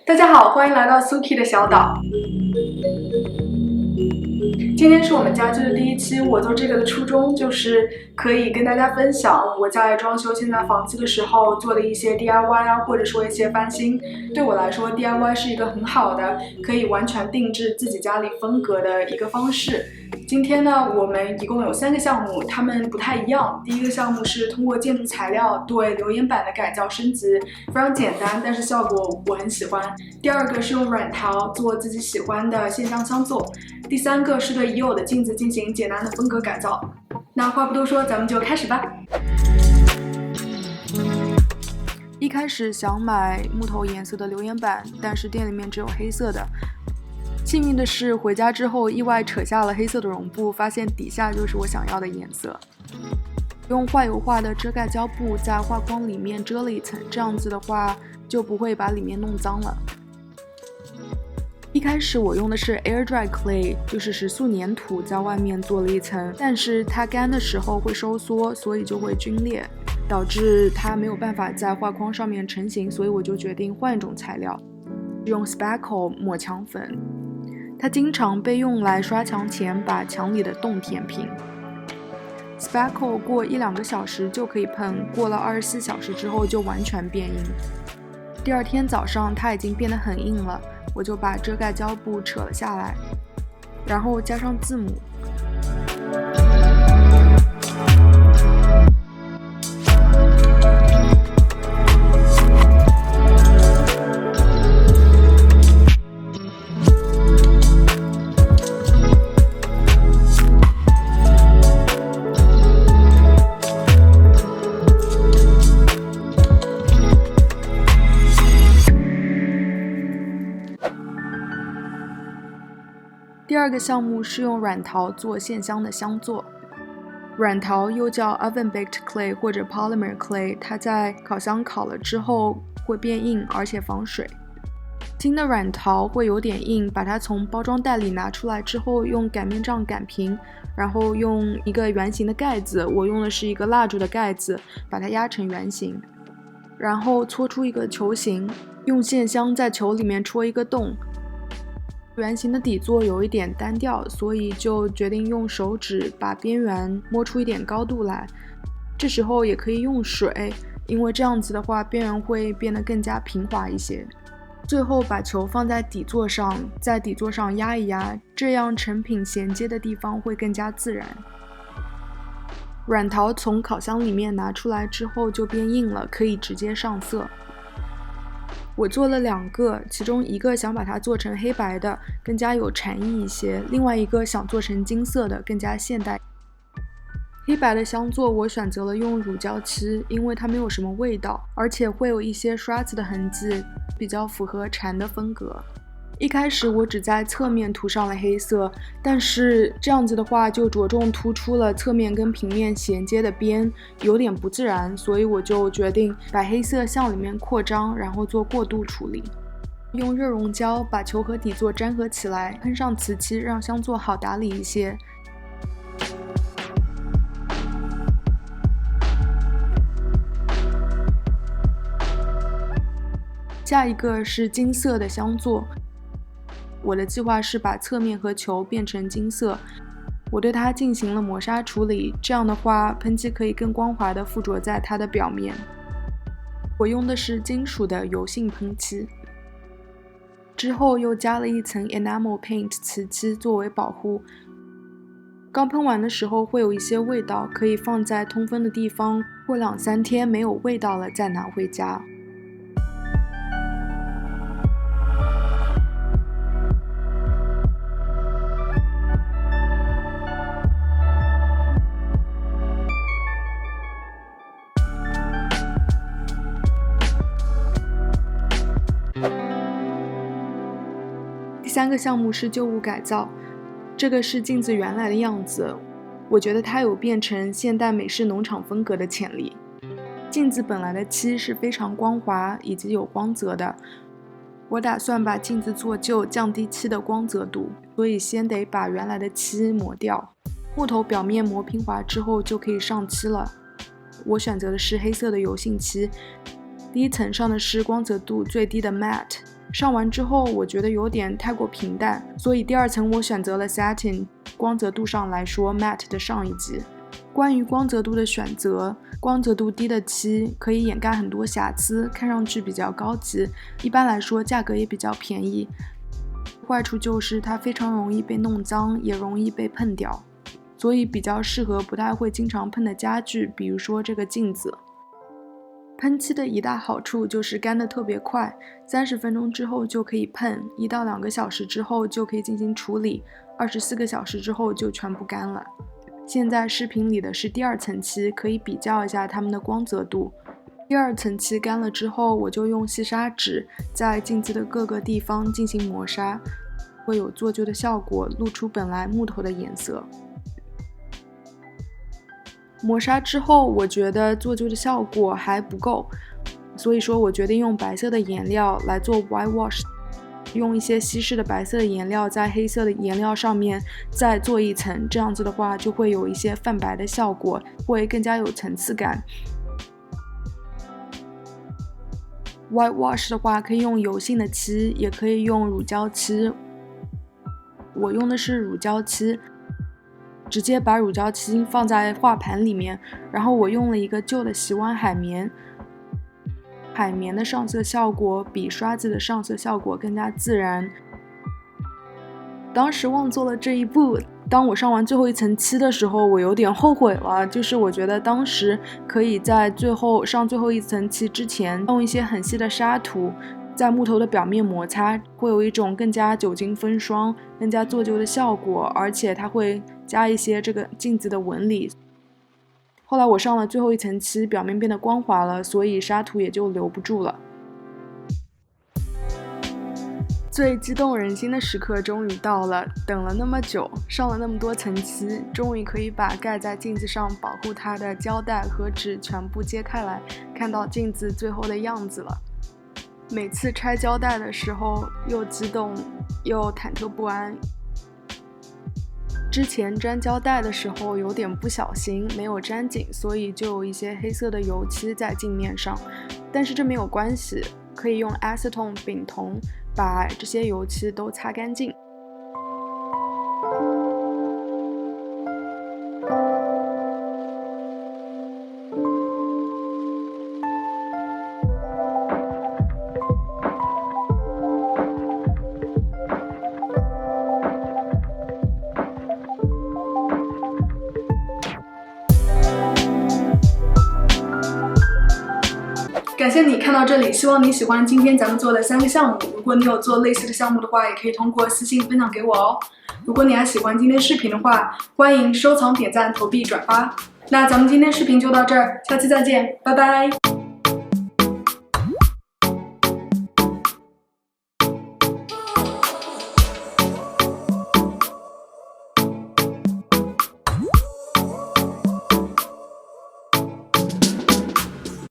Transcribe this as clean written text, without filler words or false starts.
大家好，欢迎来到 Suki 的小岛。今天是我们家居的第一期，我做这个的初衷就是可以跟大家分享我在装修现在房子的时候做的一些 DIY 啊，或者说一些翻新。对我来说 DIY 是一个很好的可以完全定制自己家里风格的一个方式。今天呢，我们一共有3个项目，它们不太一样。第一个项目是通过建筑材料对留言板的改造升级，非常简单，但是效果我很喜欢。第二个是用软陶做自己喜欢的线上相座。第3个是对已有的镜子进行简单的风格改造。那话不多说，咱们就开始吧。一开始想买木头颜色的留言板，但是店里面只有黑色的。幸运的是，回家之后意外扯下了黑色的绒布，发现底下就是我想要的颜色。用画油画的遮盖胶布在画框里面遮了一层，这样子的话就不会把里面弄脏了。一开始我用的是 air dry clay， 就是食塑粘土，在外面做了一层，但是它干的时候会收缩，所以就会皲裂，导致它没有办法在画框上面成型，所以我就决定换一种材料，用 spackle 抹墙粉。它经常被用来刷墙前把墙里的洞填平。spackle 过1-2个小时就可以喷，过了24小时之后就完全变硬。第二天早上它已经变得很硬了，我就把遮盖胶布扯了下来，然后加上字母。第二个项目是用软陶做线香的香座。软陶又叫 oven baked clay 或者 polymer clay， 它在烤箱烤了之后会变硬，而且防水。新的软陶会有点硬，把它从包装袋里拿出来之后，用擀面杖擀平，然后用一个圆形的盖子，我用的是一个蜡烛的盖子，把它压成圆形，然后搓出一个球形，用线香在球里面戳一个洞。圆形的底座有一点单调，所以就决定用手指把边缘摸出一点高度来。这时候也可以用水，因为这样子的话边缘会变得更加平滑一些。最后把球放在底座上，在底座上压一压，这样成品衔接的地方会更加自然。软陶从烤箱里面拿出来之后就变硬了，可以直接上色。我做了2个，其中一个想把它做成黑白的，更加有禅意一些，另外一个想做成金色的，更加现代。黑白的香座我选择了用乳胶漆，因为它没有什么味道，而且会有一些刷子的痕迹，比较符合禅的风格。一开始我只在侧面涂上了黑色，但是这样子的话就着重突出了侧面跟平面衔接的边，有点不自然，所以我就决定把黑色向里面扩张，然后做过渡处理。用热熔胶把球和底座粘合起来，喷上瓷漆，让香座好打理一些。下一个是金色的香座。我的计划是把侧面和球变成金色，我对它进行了磨砂处理，这样的话喷漆可以更光滑地附着在它的表面。我用的是金属的油性喷漆，之后又加了一层 enamel paint 瓷漆作为保护。刚喷完的时候会有一些味道，可以放在通风的地方，过2-3天没有味道了再拿回家。第3个项目是旧物改造，这个是镜子原来的样子，我觉得它有变成现代美式农场风格的潜力。镜子本来的漆是非常光滑以及有光泽的，我打算把镜子做旧，降低漆的光泽度，所以先得把原来的漆磨掉。木头表面磨平滑之后就可以上漆了。我选择的是黑色的油性漆。第一层上的是光泽度最低的 Matte， 上完之后我觉得有点太过平淡，所以第二层我选择了 Satin， 光泽度上来说 Matte 的上一级。关于光泽度的选择，光泽度低的漆可以掩盖很多瑕疵，看上去比较高级，一般来说价格也比较便宜。坏处就是它非常容易被弄脏，也容易被碰掉，所以比较适合不太会经常碰的家具，比如说这个镜子。喷漆的一大好处就是干得特别快，30分钟之后就可以喷，1到2个小时之后就可以进行处理，24个小时之后就全部干了。现在视频里的是第二层漆，可以比较一下它们的光泽度。第二层漆干了之后，我就用细砂纸在镜子的各个地方进行磨砂，会有做旧的效果，露出本来木头的颜色。磨砂之后，我觉得做旧的效果还不够，所以说我决定用白色的颜料来做 white wash， 用一些稀释的白色的颜料在黑色的颜料上面再做一层，这样子的话就会有一些泛白的效果，会更加有层次感。White wash 的话可以用油性的漆，也可以用乳胶漆。我用的是乳胶漆，直接把乳胶漆放在画盘里面，然后我用了一个旧的洗碗海绵，海绵的上色效果比刷子的上色效果更加自然。当时忘做了这一步，当我上完最后一层漆的时候，我有点后悔了，就是我觉得当时可以在上最后一层漆之前，用一些很细的砂土在木头的表面摩擦，会有一种更加久经风霜、更加做旧的效果，而且它会加一些这个镜子的纹理。后来我上了最后一层漆，表面变得光滑了，所以砂土也就留不住了。最激动人心的时刻终于到了，等了那么久，上了那么多层漆，终于可以把盖在镜子上保护它的胶带和纸全部揭开来，看到镜子最后的样子了。每次拆胶带的时候，又激动又忐忑不安。之前粘胶带的时候有点不小心，没有粘紧，所以就有一些黑色的油漆在镜面上，但是这没有关系，可以用 acetone 丙酮把这些油漆都擦干净。感谢你看到这里，希望你喜欢今天咱们做的3个项目。如果你有做类似的项目的话，也可以通过私信分享给我哦。如果你还喜欢今天视频的话，欢迎收藏、点赞、投币、转发。那咱们今天视频就到这儿，下期再见，拜拜。